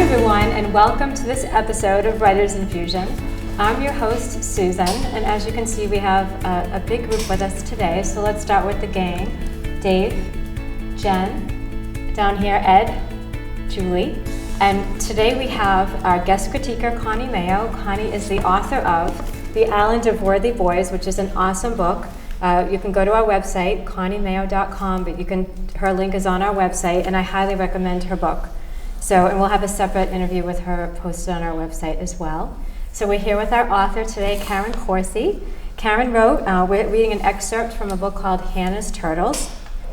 everyone, and welcome to this episode of Writers Infusion. I'm your host, Susan, and as you can see, we have a big group with us today. So let's start with the gang. Dave, Jen, down here, Ed, Julie, and today we have our guest critiquer, Connie Mayo. Connie is the author of The Island of Worthy Boys, which is an awesome book. You can go to our website, conniemayo.com, but her link is on our website, and I highly recommend her book. And we'll have a separate interview with her posted on our website as well. So we're here with our author today, Karen Corsi. Karen wrote, we're reading an excerpt from a book called Hannah's Turtles.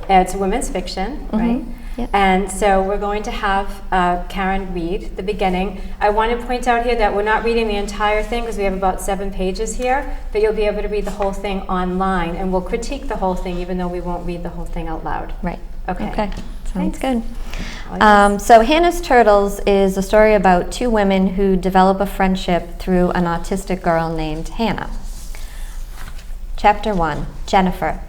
It's women's fiction, right? Yep. And so we're going to have Karen read the beginning. I want to point out here that we're not reading the entire thing because we have about 7 pages here, but you'll be able to read the whole thing online, and we'll critique the whole thing even though we won't read the whole thing out loud. Right. Okay. Sounds good. So Hannah's Turtles is a story about 2 women who develop a friendship through an autistic girl named Hannah. Chapter 1, Jennifer.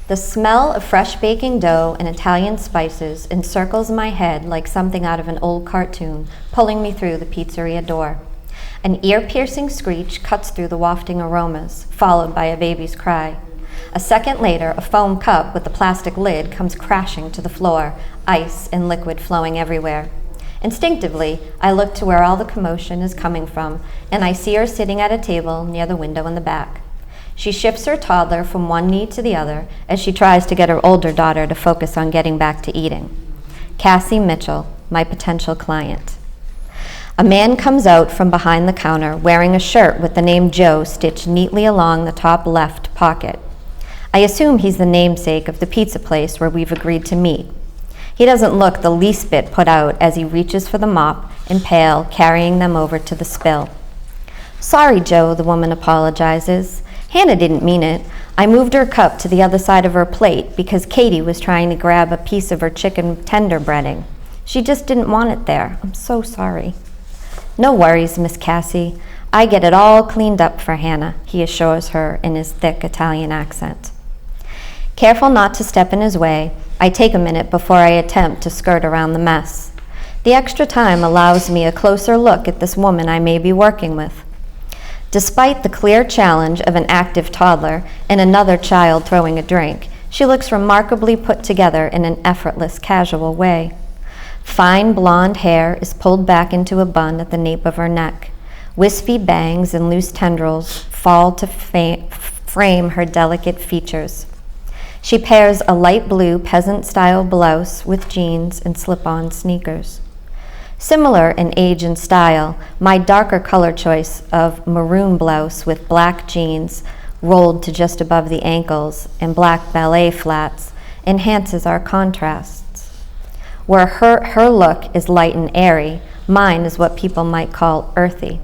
The smell of fresh baking dough and Italian spices encircles my head like something out of an old cartoon, pulling me through the pizzeria door. An ear-piercing screech cuts through the wafting aromas, followed by a baby's cry. A second later, a foam cup with a plastic lid comes crashing to the floor, ice and liquid flowing everywhere. Instinctively, I look to where all the commotion is coming from, and I see her sitting at a table near the window in the back. She shifts her toddler from one knee to the other as she tries to get her older daughter to focus on getting back to eating. Cassie Mitchell, my potential client. A man comes out from behind the counter wearing a shirt with the name Joe stitched neatly along the top left pocket. I assume he's the namesake of the pizza place where we've agreed to meet. He doesn't look the least bit put out as he reaches for the mop and pail, carrying them over to the spill. Sorry, Joe, the woman apologizes. Hannah didn't mean it. I moved her cup to the other side of her plate because Katie was trying to grab a piece of her chicken tender breading. She just didn't want it there. I'm so sorry. No worries, Miss Cassie. I get it all cleaned up for Hannah, he assures her in his thick Italian accent. Careful not to step in his way, I take a minute before I attempt to skirt around the mess. The extra time allows me a closer look at this woman I may be working with. Despite the clear challenge of an active toddler and another child throwing a drink, she looks remarkably put together in an effortless, casual way. Fine blonde hair is pulled back into a bun at the nape of her neck. Wispy bangs and loose tendrils fall to frame her delicate features. She pairs a light blue peasant-style blouse with jeans and slip-on sneakers. Similar in age and style, my darker color choice of maroon blouse with black jeans rolled to just above the ankles and black ballet flats enhances our contrasts. Where her look is light and airy, mine is what people might call earthy.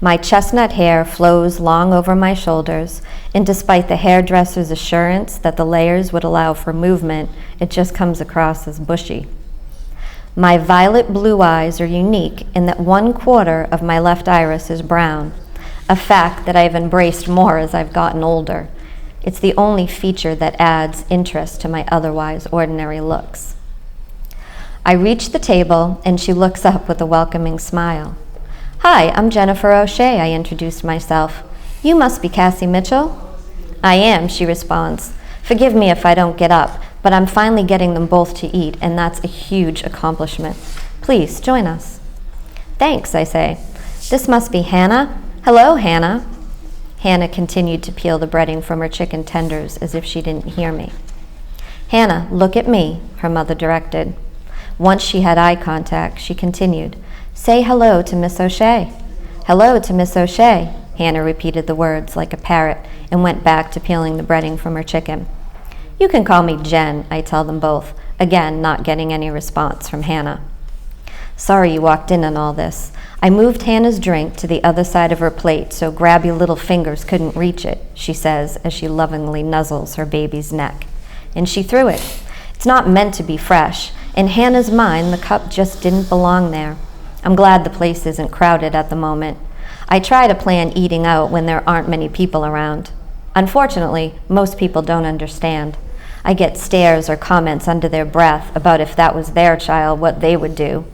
My chestnut hair flows long over my shoulders, and despite the hairdresser's assurance that the layers would allow for movement, it just comes across as bushy. My violet blue eyes are unique in that 1/4 of my left iris is brown, a fact that I've embraced more as I've gotten older. It's the only feature that adds interest to my otherwise ordinary looks. I reach the table, and she looks up with a welcoming smile. Hi, I'm Jennifer O'Shea, I introduced myself. You must be Cassie Mitchell? I am, she responds. Forgive me if I don't get up, but I'm finally getting them both to eat, and that's a huge accomplishment. Please, join us. Thanks, I say. This must be Hannah. Hello, Hannah. Hannah continued to peel the breading from her chicken tenders as if she didn't hear me. Hannah, look at me, her mother directed. Once she had eye contact, she continued. Say hello to Miss O'Shea. Hello to Miss O'Shea, Hannah repeated the words like a parrot and went back to peeling the breading from her chicken. You can call me Jen, I tell them both, again not getting any response from Hannah. Sorry you walked in on all this. I moved Hannah's drink to the other side of her plate so grabby little fingers couldn't reach it, she says as she lovingly nuzzles her baby's neck. And she threw it. It's not meant to be fresh. In Hannah's mind, the cup just didn't belong there. I'm glad the place isn't crowded at the moment. I try to plan eating out when there aren't many people around. Unfortunately, most people don't understand. I get stares or comments under their breath about if that was their child, what they would do.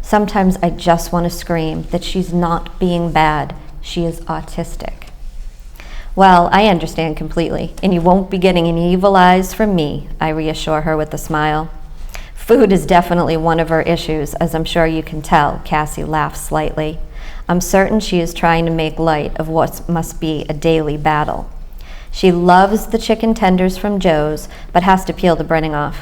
Sometimes I just want to scream that she's not being bad. She is autistic. Well, I understand completely, and you won't be getting any evil eyes from me, I reassure her with a smile. Food is definitely one of her issues, as I'm sure you can tell, Cassie laughs slightly. I'm certain she is trying to make light of what must be a daily battle. She loves the chicken tenders from Joe's, but has to peel the breading off.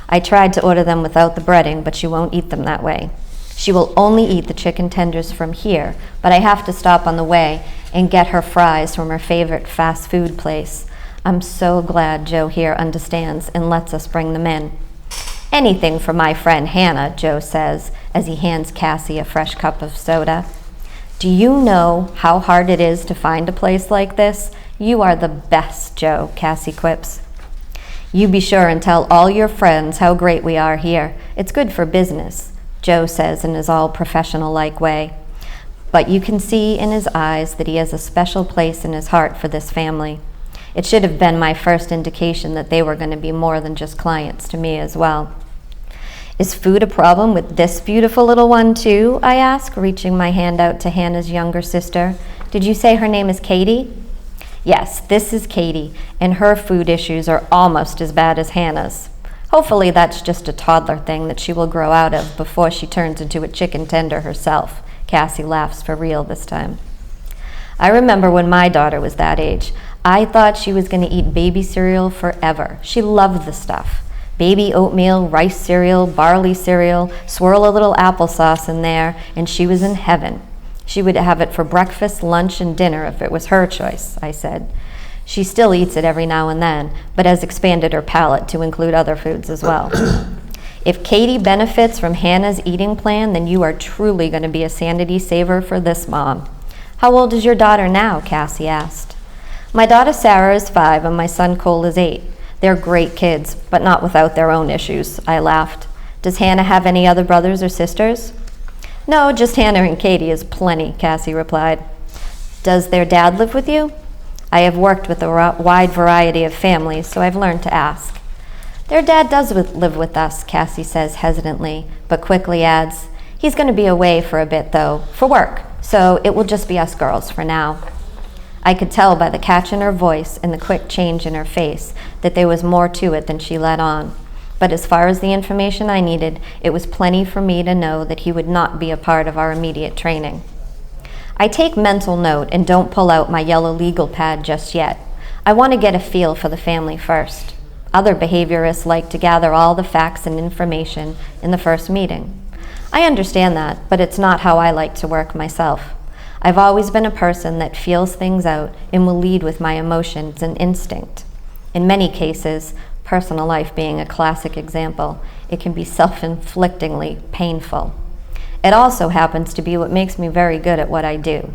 I tried to order them without the breading, but she won't eat them that way. She will only eat the chicken tenders from here, but I have to stop on the way and get her fries from her favorite fast food place. I'm so glad Joe here understands and lets us bring them in. Anything for my friend Hannah, Joe says as he hands Cassie a fresh cup of soda. Do you know how hard it is to find a place like this? You are the best, Joe, Cassie quips. You be sure and tell all your friends how great we are here. It's good for business, Joe says in his all-professional-like way. But you can see in his eyes that he has a special place in his heart for this family. It should have been my first indication that they were going to be more than just clients to me as well. Is food a problem with this beautiful little one too? I ask, reaching my hand out to Hannah's younger sister. Did you say her name is Katie? Yes, this is Katie, and her food issues are almost as bad as Hannah's. Hopefully that's just a toddler thing that she will grow out of before she turns into a chicken tender herself. Cassie laughs for real this time. I remember when my daughter was that age. I thought she was going to eat baby cereal forever. She loved the stuff. Baby oatmeal, rice cereal, barley cereal, swirl a little applesauce in there, and she was in heaven. She would have it for breakfast, lunch, and dinner if it was her choice, I said. She still eats it every now and then, but has expanded her palate to include other foods as well. If Katie benefits from Hannah's eating plan, then you are truly going to be a sanity saver for this mom. How old is your daughter now? Cassie asked. My daughter Sarah is 5 and my son Cole is 8. They're great kids, but not without their own issues, I laughed. Does Hannah have any other brothers or sisters? No, just Hannah and Katie is plenty, Cassie replied. Does their dad live with you? I have worked with a wide variety of families, so I've learned to ask. Their dad does live with us, Cassie says hesitantly, but quickly adds, he's going to be away for a bit, though, for work, so it will just be us girls for now. I could tell by the catch in her voice and the quick change in her face that there was more to it than she let on. But as far as the information I needed, it was plenty for me to know that he would not be a part of our immediate training. I take mental note and don't pull out my yellow legal pad just yet. I want to get a feel for the family first. Other behaviorists like to gather all the facts and information in the first meeting. I understand that, but it's not how I like to work myself. I've always been a person that feels things out and will lead with my emotions and instinct. In many cases, personal life being a classic example, it can be self-inflictingly painful. It also happens to be what makes me very good at what I do.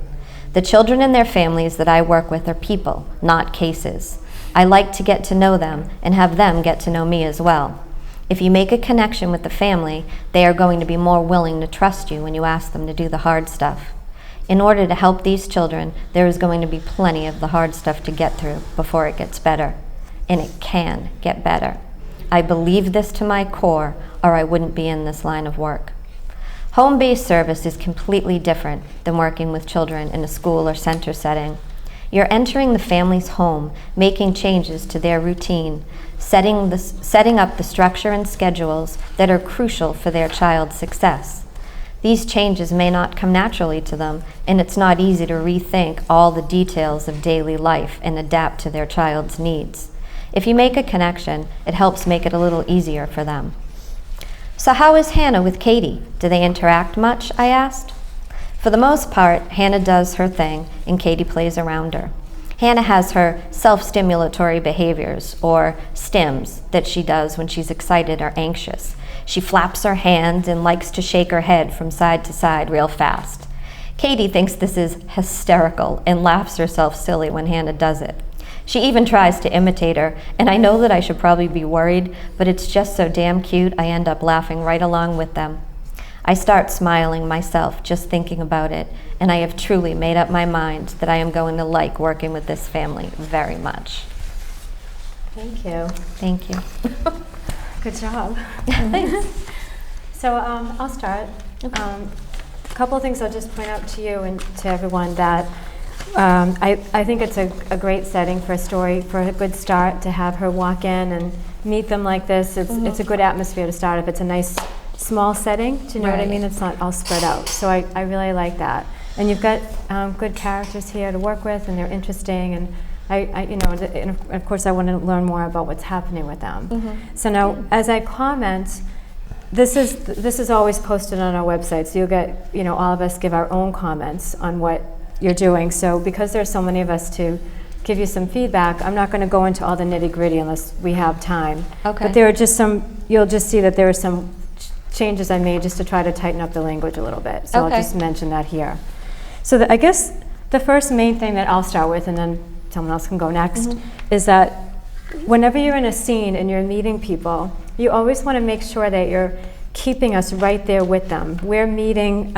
The children and their families that I work with are people, not cases. I like to get to know them and have them get to know me as well. If you make a connection with the family, they are going to be more willing to trust you when you ask them to do the hard stuff. In order to help these children, there is going to be plenty of the hard stuff to get through before it gets better. And it can get better. I believe this to my core, or I wouldn't be in this line of work. Home-based service is completely different than working with children in a school or center setting. You're entering the family's home, making changes to their routine, setting up the structure and schedules that are crucial for their child's success. These changes may not come naturally to them, and it's not easy to rethink all the details of daily life and adapt to their child's needs. If you make a connection, it helps make it a little easier for them. So how is Hannah with Katie? Do they interact much? I asked. For the most part, Hannah does her thing and Katie plays around her. Hannah has her self-stimulatory behaviors, or stims, that she does when she's excited or anxious. She flaps her hands and likes to shake her head from side to side real fast. Katie thinks this is hysterical and laughs herself silly when Hannah does it. She even tries to imitate her, and I know that I should probably be worried, but it's just so damn cute I end up laughing right along with them. I start smiling myself just thinking about it, and I have truly made up my mind that I am going to like working with this family very much. Thank you. Thank you. Good job. Thanks. So I'll start. A couple of things I'll just point out to you and to everyone that I think it's a great setting for a story, for a good start, to have her walk in and meet them like this. It's a good atmosphere to start if it's a nice small setting. Do you know what I mean? It's not all spread out. So I really like that. And you've got good characters here to work with, and they're interesting. And and of course, I want to learn more about what's happening with them. So now, as I comment, this is always posted on our website. So you'll get, all of us give our own comments on what you're doing. So because there's so many of us to give you some feedback, I'm not going to go into all the nitty-gritty unless we have time. Okay. But there are just you'll just see that there are some changes I made just to try to tighten up the language a little bit. So Okay. I'll just mention that here. So I guess the first main thing that I'll start with, and then someone else can go next, is that whenever you're in a scene and you're meeting people, you always want to make sure that you're keeping us right there with them. We're meeting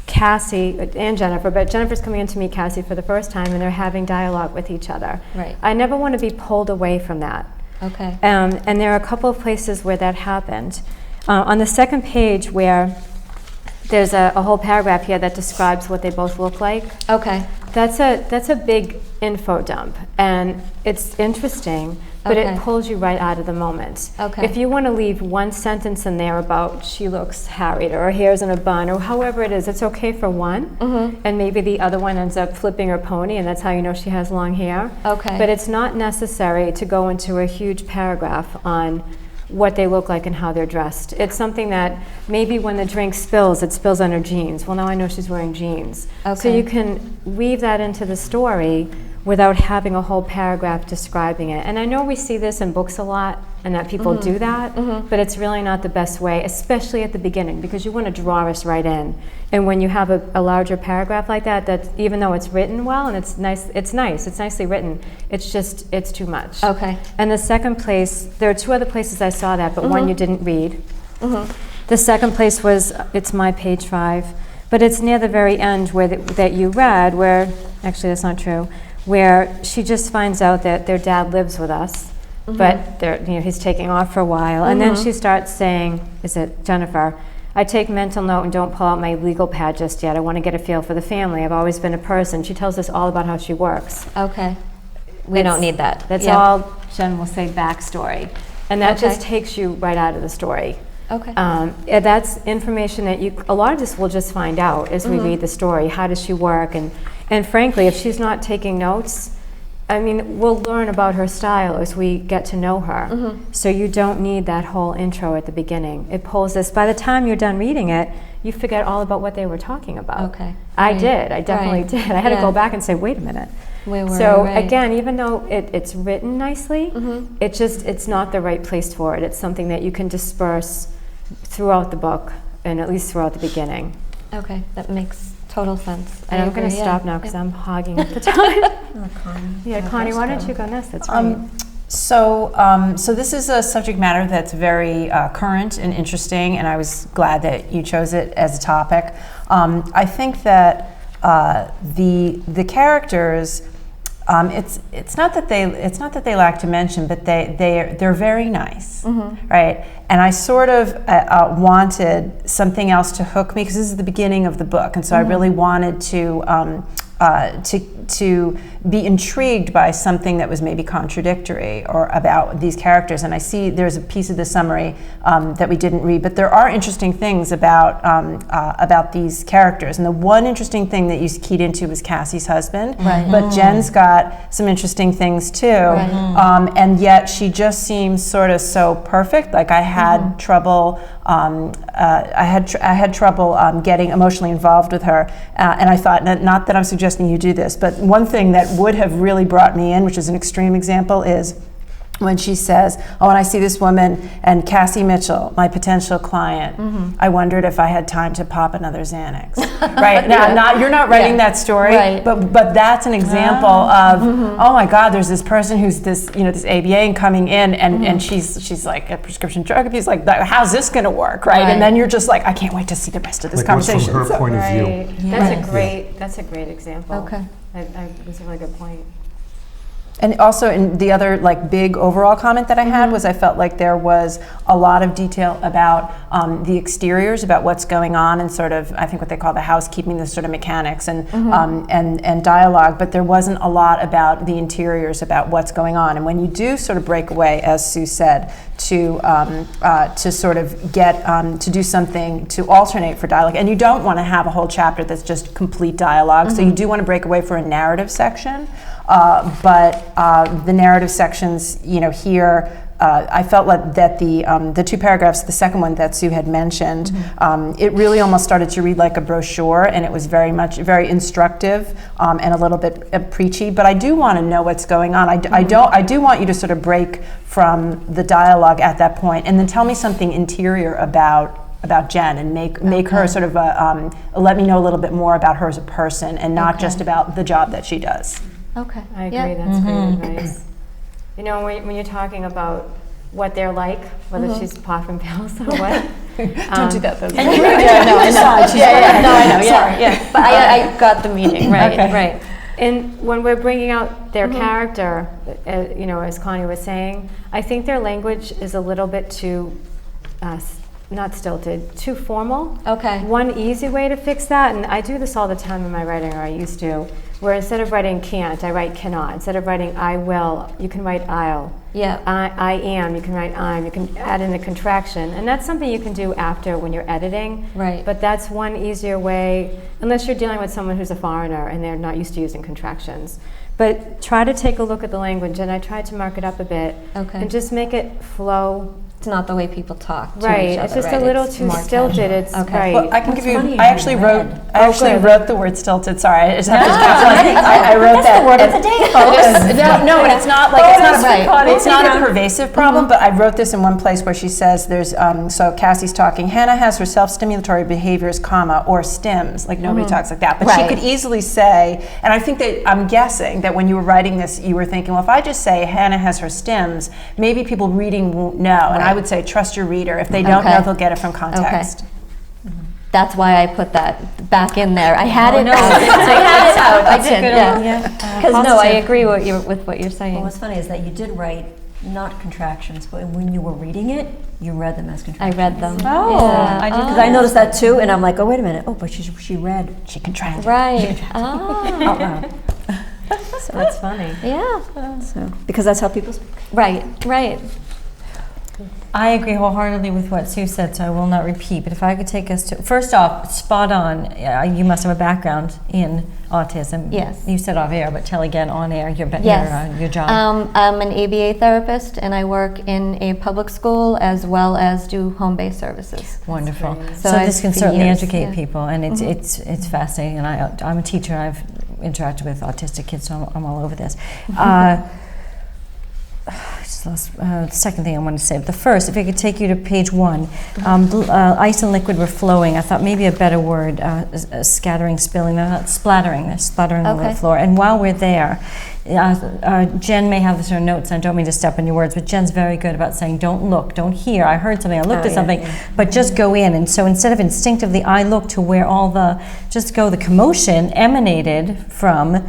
Cassie and Jennifer, but Jennifer's coming in to meet Cassie for the first time, and they're having dialogue with each other. Right. I never want to be pulled away from that. Okay. And there are a couple of places where that happened. On the second page, where there's a whole paragraph here that describes what they both look like. Okay. That's a big info dump, and it's interesting, but Okay. it pulls you right out of the moment. Okay. If you want to leave one sentence in there about she looks harried or her hair's in a bun or however it is, it's okay for one, and maybe the other one ends up flipping her pony, and that's how you know she has long hair. Okay. But it's not necessary to go into a huge paragraph on what they look like and how they're dressed. It's something that maybe when the drink spills, it spills on her jeans. Well, now I know she's wearing jeans. So Okay. you can weave that into the story without having a whole paragraph describing it. And I know we see this in books a lot, and that people do that, but it's really not the best way, especially at the beginning, because you want to draw us right in. And when you have a larger paragraph like that, even though it's written well and it's nicely written, it's too much. Okay. And the second place, there are two other places I saw that, but one you didn't read. The second place was, it's my page 5, but it's near the very end that you read, where, actually that's not true, where she just finds out that their dad lives with us, but he's taking off for a while. And then she starts saying, is it Jennifer, I take mental note and don't pull out my legal pad just yet. I want to get a feel for the family. I've always been a person. She tells us all about how she works. Okay. We don't need that. That's all Jen will say backstory. And that Okay. just takes you right out of the story. Okay. That's information that a lot of us will just find out as we read the story. How does she work? And frankly, if she's not taking notes, I mean, we'll learn about her style as we get to know her. So you don't need that whole intro at the beginning. It pulls us. By the time you're done reading it, you forget all about what they were talking about. Okay. I Right. did. I definitely Right. did. I had to Yeah. go back and say, wait a minute. Where were So we? Right. again, even though it's written nicely, it's not the right place for it. It's something that you can disperse throughout the book, and at least throughout the beginning. Okay, that makes total sense. And I'm going to stop now because I'm hogging up the time. Yeah, Connie, why don't you go next? That's right. So this is a subject matter that's very current and interesting, and I was glad that you chose it as a topic. I think that the characters, it's not that they lack dimension, but they're very nice, right? And I sort of wanted something else to hook me, because this is the beginning of the book, and so I really wanted to be intrigued by something that was maybe contradictory or about these characters. And I see there's a piece of the summary that we didn't read, but there are interesting things about these characters. And the one interesting thing that you keyed into was Cassie's husband, but Jen's got some interesting things too. And yet she just seems sort of so perfect. Like I had trouble. I had trouble getting emotionally involved with her, and I thought, not that I'm suggesting you do this, but one thing that would have really brought me in, which is an extreme example, is when she says, oh, and I see this woman, and Cassie Mitchell, my potential client, I wondered if I had time to pop another Xanax. Right? Now, you're not writing that story, but that's an example of, oh my God, there's this person who's this ABA and coming in, and she's like a prescription drug abuse, like, how's this going to work, right? And then you're just like, I can't wait to see the rest of this conversation. What's from her point of view. That's a great example. Okay. That's a really good point. And also, in the other like big overall comment that I had was I felt like there was a lot of detail about the exteriors, about what's going on, and sort of I think what they call the housekeeping, the sort of mechanics and dialogue. But there wasn't a lot about the interiors, about what's going on. And when you do sort of break away, as Sue said, to sort of get to do something to alternate for dialogue, and you don't want to have a whole chapter that's just complete dialogue. So you do want to break away for a narrative section. But the narrative sections, here, I felt like that the 2 paragraphs, the second one that Sue had mentioned, it really almost started to read like a brochure, and it was very instructive and a little bit preachy. But I do want to know what's going on. I do want you to sort of break from the dialogue at that point, and then tell me something interior about Jen, and make her sort of let me know a little bit more about her as a person, and not just about the job that she does. Okay. I agree. That's great advice. When you're talking about what they're like, whether she's pop and pills or what. Don't do that, though. No, I know. Yeah. But I got the meaning, right? Right. And when we're bringing out their character, as Connie was saying, I think their language is a little bit too, not stilted, too formal. Okay. One easy way to fix that, and I do this all the time in my writing, or I used to, where instead of writing can't, I write cannot. Instead of writing I will, you can write I'll. Yeah. I am, you can write I'm. You can add in a contraction. And that's something you can do after when you're editing. Right. But that's one easier way, unless you're dealing with someone who's a foreigner and they're not used to using contractions. But try to take a look at the language, and I tried to mark it up a bit. Okay. And just make it flow. It's not the way people talk to Right, each other, it's just right? a little It's too more stilted. casual. It's Okay. right. Well, I can What's give you. funny I is actually you wrote. read. I actually good. wrote the word stilted. Sorry, I just have to stop. I wrote that. That's the word of the day, folks. No, and it's not like it's not right. it's not a pervasive problem. But I wrote this in one place where she says there's so Cassie's talking. Hannah has her self-stimulatory behaviors, or stims. Like nobody talks like that. But she Right. could easily say, and I think that I'm guessing that when you were writing this, you were thinking, well, if I just say Hannah has her stims, maybe people reading won't know. And I would say trust your reader. If they don't know, they'll get it from context. That's why I put that back in there. I had it no, out. I had it out. I That's a did, good yeah. one, yeah. Because no, I agree with what you're saying. Well, what's funny is that you did write not contractions, but when you were reading it, you read them as I contractions. read them. Oh, Yeah. I did Because I noticed that too, and I'm like, oh, wait a minute. Oh, but she read. She contracted. Right. Oh. Out loud. So that's funny. Yeah. So, because that's how people speak. Right. I agree wholeheartedly with what Sue said, so I will not repeat. But if I could take us to, first off, spot on. You must have a background in autism. Yes. You said off air, but tell again on air your Yes. your job. I'm an ABA therapist, and I work in a public school as well as do home-based services. Wonderful. great. So So this I've can for certainly years, educate yeah. people, and it's fascinating. And I'm a teacher. I've interacted with autistic kids, so I'm all over this. I just lost the second thing I wanted to say. But the first, if I could take you to page 1, ice and liquid were flowing. I thought maybe a better word, scattering, spilling, not splattering. They're splattering over the Okay. floor. And while we're there, Jen may have this in her notes, and I don't mean to step on your words, but Jen's very good about saying, don't look, don't hear. I heard something, I looked at something, but just go in. And so instead of instinctively, I look to where the commotion emanated from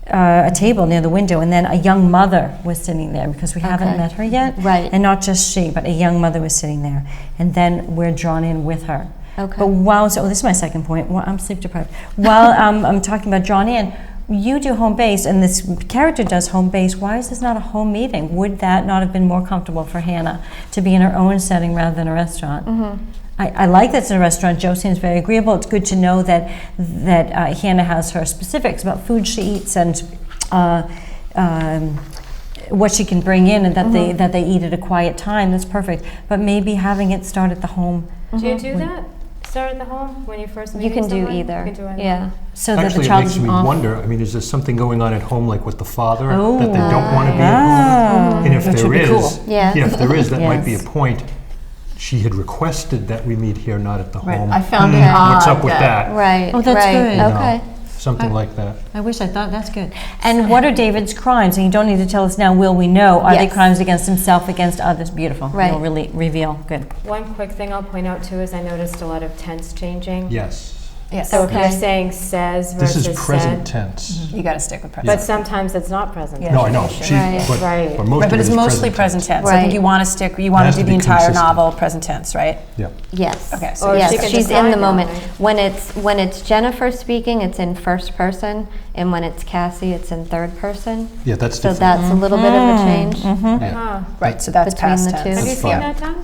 a table near the window, and then a young mother was sitting there, because we haven't Okay. met her yet. Right. And not just she, but a young mother was sitting there. And then we're drawn in with her. Okay. But this is my second point. I'm sleep deprived. While I'm talking about drawn in, you do home base, and this character does home base. Why is this not a home meeting? Would that not have been more comfortable for Hannah to be in her own setting rather than a restaurant? I like that it's in a restaurant. Joe seems very agreeable. It's good to know that Hannah has her specifics about food she eats and what she can bring in, and that they eat at a quiet time. That's perfect. But maybe having it start at the home. Do you do that? Start at the home when you first meet You can do someone? either. You can do either. Yeah. So that the Actually, it child makes is me off. wonder, I mean, is there something going on at home, like with the father, that they don't want to be at home? And if Which there would be is, cool. Yeah. if there is, that might be a Yes. point. She had requested that we meet here, not at the home. I found it What's odd up with that- that? Right. Oh, that's right. good. You know, Okay. Something like that. I wish I thought that's good. And what are David's crimes? And you don't need to tell us now, will we know? Are they Yes. crimes against himself, against others? Beautiful. Right. You'll really reveal. Good. One quick thing I'll point out too is I noticed a lot of tense changing. Yes. Yes. So if Okay. you're saying says This versus is present said, tense. You got to stick with present. but sometimes it's not present. Yeah. No, I know. Right. But, Right. but most Right, of but it it's is mostly present tense. I Right. think you want to stick. You It want has to do to the be entire consistent. novel present tense, right? Yeah. Yes. Okay, so Or yes, she can she's in decide the that, moment. right? When it's Jennifer speaking, it's in first person, and when it's Cassie, it's in third person. Yeah, that's So different. that's a little bit of a change Yeah. Huh. Right. So that's Between past the tense. two. Have you That's seen fine. that done?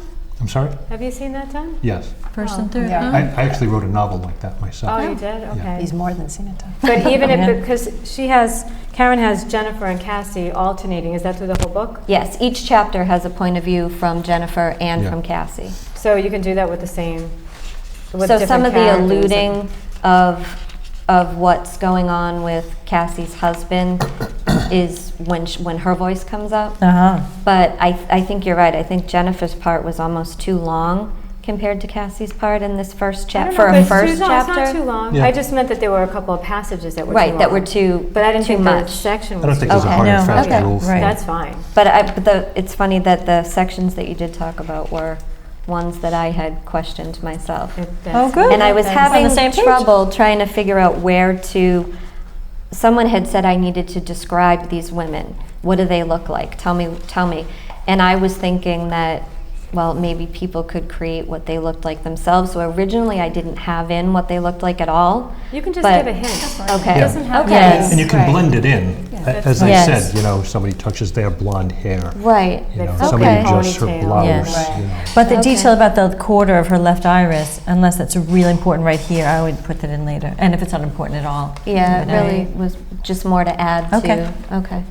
I'm sorry? Have you seen that done? Yes. First Oh. and third. Yeah. huh? I actually wrote a novel like that myself. Oh, you did? Okay. He's more than seen it done. But even if, because Karen has Jennifer and Cassie alternating, is that through the whole book? Yes, each chapter has a point of view from Jennifer and Yeah. from Cassie. So you can do that with the same, with So different some of the characters and- alluding of what's going on with Cassie's husband is when her voice comes up. Uh-huh. But I think you're right. I think Jennifer's part was almost too long compared to Cassie's part in this first I chapter, don't for know, a but it's first too long. It's chapter. not too long. Yeah. I just meant that there were a couple of passages that were too Right, that long. were too, But I didn't too think the much. section I don't was think too there's a Okay. hard and No. fast Okay. rule. for- Right. That's fine. But it's funny that the sections that you did talk about were ones that I had questioned myself. Oh, good. And I was On having the same page. trouble trying to figure out where to. Someone had said I needed to describe these women. What do they look like? Tell me. And I was thinking that, well, maybe people could create what they looked like themselves. So originally I didn't have in what they looked like at all. You can just But- give a hint. Okay. It doesn't have to Okay. be- And you can Right. blend it in. that's As I Yes. said, you know, somebody touches their blonde hair. Right. You know, Okay. somebody adjusts her Ponytail. blouse. Yes. You know. But the Okay. detail about the quarter of her left iris, unless that's really important right here, I would put that in later. And if it's not important at all. Yeah, it leave it in. really was just more to add Okay. to. Okay.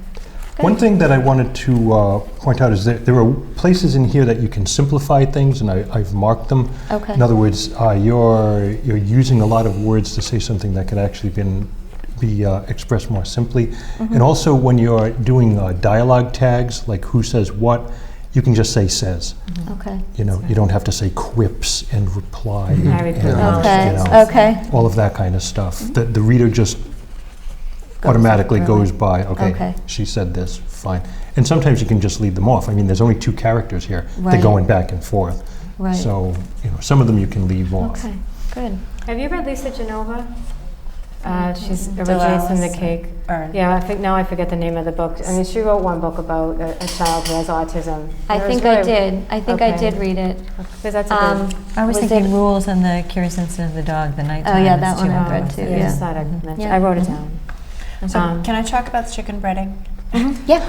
One thing that I wanted to point out is that there are places in here that you can simplify things, and I've marked them. Okay. In other words, you're using a lot of words to say something that could actually be expressed more simply. And also when you're doing dialogue tags, like who says what, you can just say says. Okay. You know, you don't have to say quips and reply. Harry and, Potter. Okay. you know, Okay. all of that kind of stuff. The reader just automatically through goes it. by, okay, Okay. she said this, fine. And sometimes you can just leave them off. I mean, there's only two characters here. They're Right. going back and forth. Right. So, you know, some of them you can leave off. Okay. Good. Have you read Lisa Genova? She's originates from the cake. Or- Yeah, now I forget the name of the book. I mean, she wrote one book about a child who has autism. I It was think I really- did. I think I Okay. did read it. Because that's a good. I was Was thinking it- Rules and the Curious Incident of the Dog, the nighttime. Oh, yeah, is that too one I've long. read too, I yeah. just thought I'd mention. Yeah. I wrote it down. So can I talk about the chicken breading? Yeah.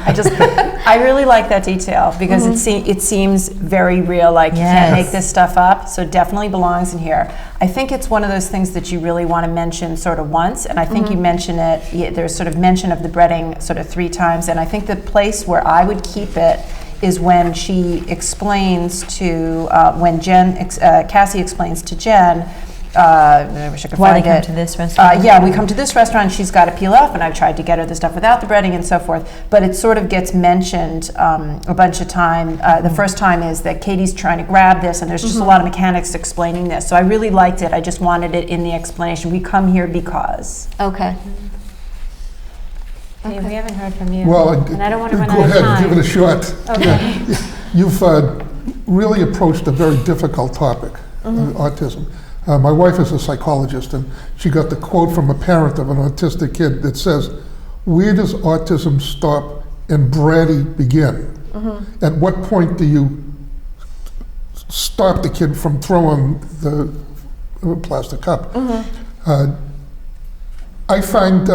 I really like that detail because it seems very real, like you can't Yes. make this stuff up, so it definitely belongs in here. I think it's one of those things that you really want to mention sort of once, and I think you mention it, there's sort of mention of the breading sort of 3 times, and I think the place where I would keep it is when she explains to, when Cassie explains to Jen, I wish I could Why find they come it. to this restaurant. Yeah, we come to this restaurant, she's got to peel off, and I've tried to get her the stuff without the breading and so forth. But it sort of gets mentioned a bunch of time. The first time is that Katie's trying to grab this, and there's just a lot of mechanics explaining this. So I really liked it. I just wanted it in the explanation. We come here because. Okay. Dave, we haven't heard from you. Well, and I don't want to run go out of ahead, time. give it a shot. Okay. You've really approached a very difficult topic, autism. My wife is a psychologist, and she got the quote from a parent of an autistic kid that says, "Where does autism stop and bratty begin? At what point do you stop the kid from throwing the plastic cup?" I find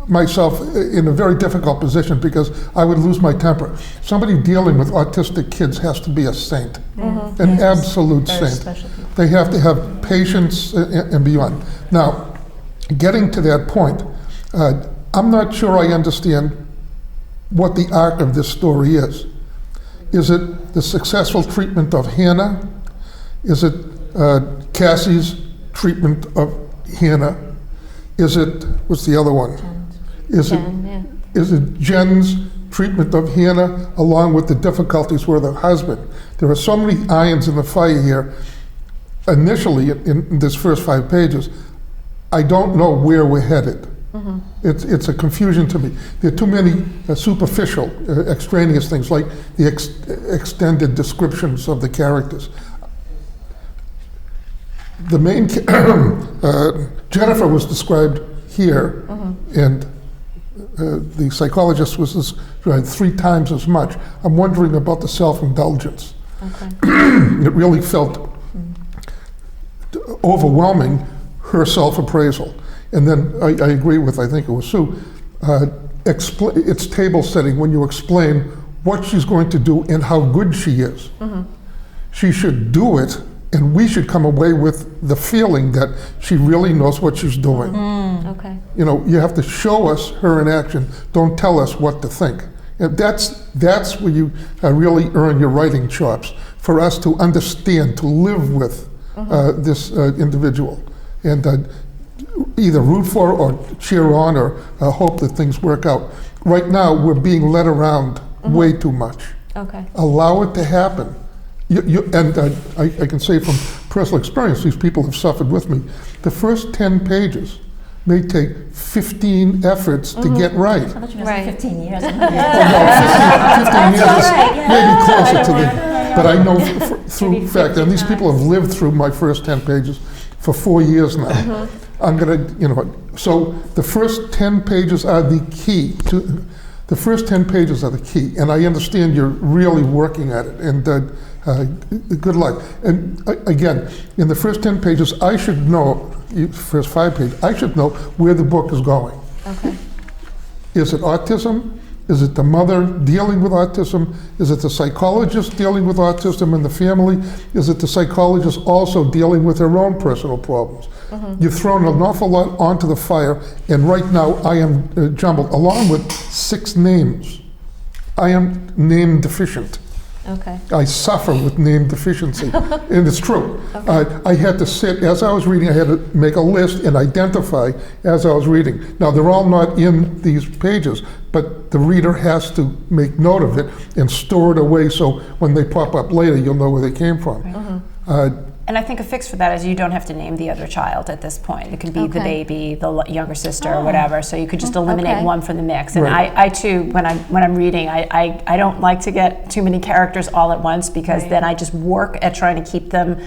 myself in a very difficult position because I would lose my temper. Somebody dealing with autistic kids has to be a saint, an absolute saint. They have to have patience and beyond. Now, getting to that point, I'm not sure I understand what the arc of this story is. Is it the successful treatment of Hannah? Is it Cassie's treatment of Hannah? Is it, what's the other one? Is it Jen's treatment of Hannah along with the difficulties with her husband? There are so many irons in the fire here. Initially, in this first 5 pages, I don't know where we're headed. It's a confusion to me. There are too many superficial, extraneous things like the extended descriptions of the characters. the main Jennifer was described here, and the psychologist was described 3 times as much. I'm wondering about the self-indulgence. Okay. It really felt overwhelming, her self-appraisal. And then I agree with, I think it was Sue, it's table setting when you explain what she's going to do and how good she is. She should do it, and we should come away with the feeling that she really knows what she's doing. Okay. You know, you have to show us her in action. Don't tell us what to think. And that's where you really earn your writing chops, for us to understand, to live with this individual, and either root for or cheer on or hope that things work out. Right now, we're being led around way too much. Okay. Allow it to happen. I can say from personal experience, these people have suffered with me. The first 10 pages may take 15 efforts to get right. I thought you were Right. 15 years. 15 years is maybe closer to the, but I know through fact, and these people have lived through my first 10 pages for 4 years now. I'm gonna, so the first 10 pages are the key to, the first 10 pages are the key, and I understand you're really working at it, and good luck. And again, in the first 10 pages, I should know, first 5 pages, I should know where the book is going. Okay. Is it autism? Is it the mother dealing with autism? Is it the psychologist dealing with autism in the family? Is it the psychologist also dealing with her own personal problems? You've thrown an awful lot onto the fire, and right now I am jumbled, along with 6 names. I am name deficient. Okay. I suffer with name deficiency, and it's true. I had to sit, as I was reading, I had to make a list and identify as I was reading. Now, they're all not in these pages, but the reader has to make note of it and store it away, so when they pop up later, you'll know where they came from. And I think a fix for that is you don't have to name the other child at this point. It could be the baby, the younger sister, or whatever. So you could just eliminate one from the mix. And Right. I too, when I'm reading, I don't like to get too many characters all at once, because then I just work at trying to keep them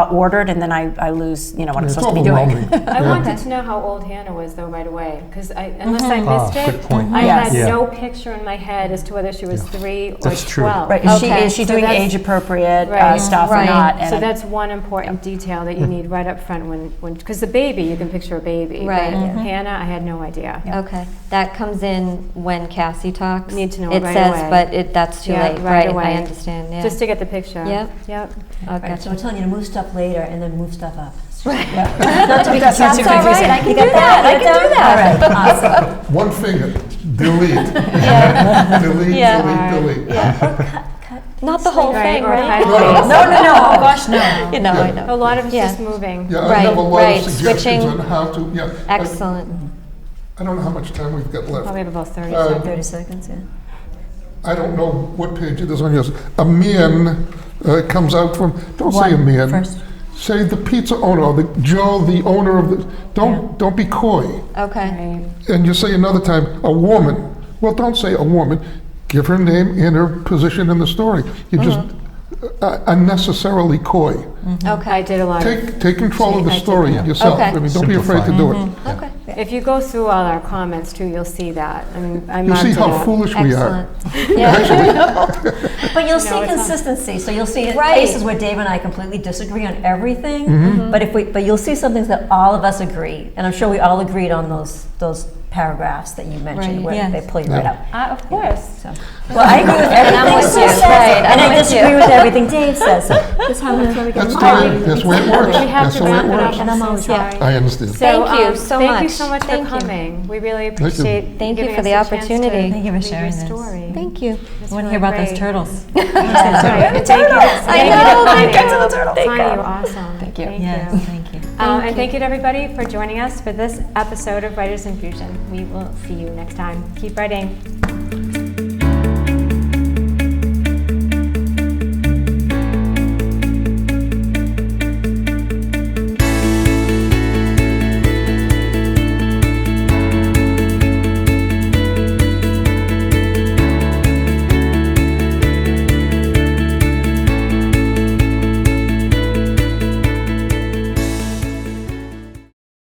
ordered, and then I lose what I'm It's supposed to be doing. overwhelming. I Yeah. wanted to know how old Hannah was, though, right away, because unless I missed it, good point. I Yes. had Yeah. no picture in my head as to whether she was 3 or That's true. 12. Right? Okay. Is she So doing that's- age appropriate Right. stuff Right. or not? So And that's one important detail that you need right up front when because the baby, you can picture a baby. Right. But Hannah, I had no idea. Okay. That comes in when Cassie talks. Need to know it it right says, away. but that's too Yeah, late. right I away. understand. Yeah. Just to get the picture. Yep. Yep. Okay. Right, so I'm telling you to move stuff later and then move stuff up. not to be That's confusing. all right, I can do that. I can do that. All right, awesome. One finger, delete. Delete, Yeah. delete. Not the whole Right, thing, or right? hide No, oh gosh, no. You know, I A know. lot of it's Yeah. just moving. Yeah, I Right, have a lot right, of suggestions switching. on how to, Excellent. I don't know how much time we've got left. Probably have about 30 Uh, seconds. 30 seconds, yeah. I don't know what page it is on yours. A man comes out from, don't say a One man. first. Say the pizza owner, or Joe, the owner of the, don't be coy. Okay. And you say another time, a woman. Well, don't say a woman. Give her name and her position in the story. You just unnecessarily coy. Okay. I did a lot of. Take control of the I did story that. yourself. Okay. I mean, don't be afraid to do it. Okay. If you go through all our comments too, you'll see that. I mean, I You marked see it how up. foolish we are. Excellent. Yeah. But you'll it's see not- consistency. So you'll see Right. places where Dave and I completely disagree on everything. But you'll see some things that all of us agree, and I'm sure we all agreed on those paragraphs that you mentioned Right. where Yes. they pull you right out. Of course. So, well, I agree with everything with Sue you. says, Right, and I'm I with disagree you. with everything Dave says. So this is how we get That's the along. way, that's the way it works. We have That's to the way wrap it it up. works. And I'm so always- sorry. I understand. So, Thank you so Thank you much. so much Thank for you. coming. We really you. appreciate Thank you giving for us the a chance opportunity. to Thank you for read sharing your this. story. Thank you. It's I want to really hear about great. those turtles. That's right. And thank you. I know, thank you to the turtles. Connie, Thank you're awesome. Thank you. Yes, thank you. And thank you to everybody for joining us for this episode of Writers Infusion. We will see you next time. Keep writing.